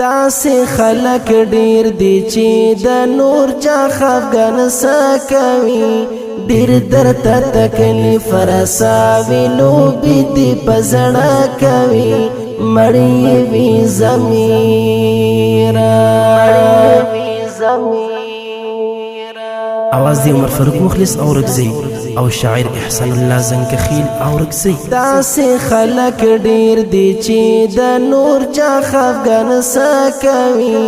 داسې خلک ډیر دي چې د نور چا خفګان سکوي ډیر درته تکلیف رساوي لوبې دې په زړه کوي مړی وي ضمیره आवाज دی عمر فاروق مخلص اورکزی او شاعر احسان الله زنکخیل اورکزی داسې خلک ډیر دي چې د نور چا خفګان سکوي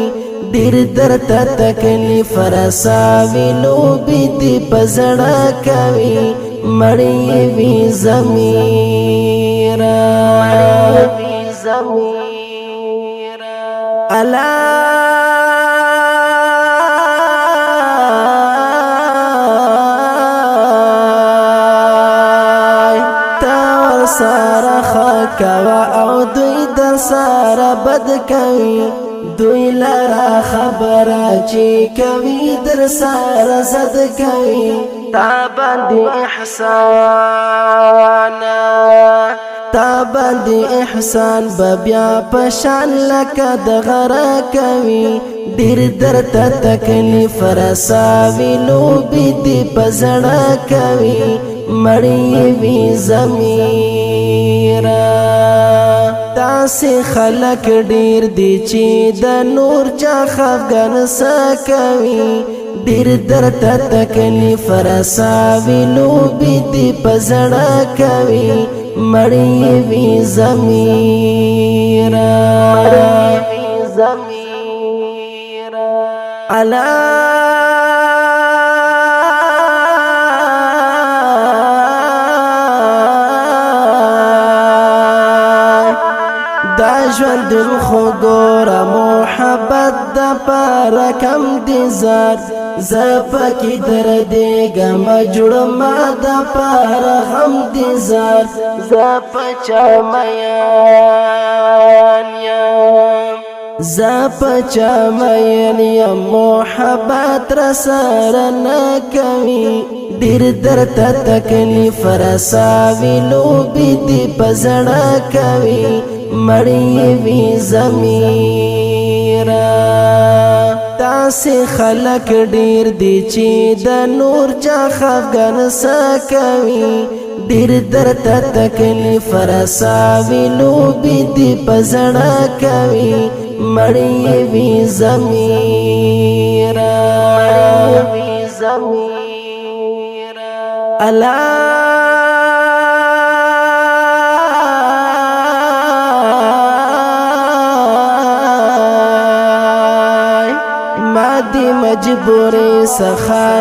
ډیر درته تکلیف رساوي لوبې دې په زړه کوي مړی وي ضمیره سارا خکوا او دوی در سارا بد کوي دوی لرا خبره چې کوي در سارا زد کوي تا باندې احسان بیا پشان لکه د غره کوي ډیر درته تکلیف رساوي لوبې دې په زړه کوي مړی وي ضمیره داسې خلک ډیر دي چې د نور چا خفګان سکوي ډیر درته تکلیف رساوي لوبې دې په زړه کوي مړی وي ضمیره دا ژوند خو ګوره محبت د پاره کم دي زار زپکی دردېږم جوړ ما د پاره غم دي زار زپچا مین یم محبت را سره نه کوي ډیر درته تکلیف رساوي لوبې دې په زړه کوي مړی وي ضمیره داسې خلک ډیر دي چې د نور چا خفګان سکوي ډیر درته تکلیف رساوي لوبې دې په زړه کوي مړی وي ضمیره ما دی مجبوری سخانه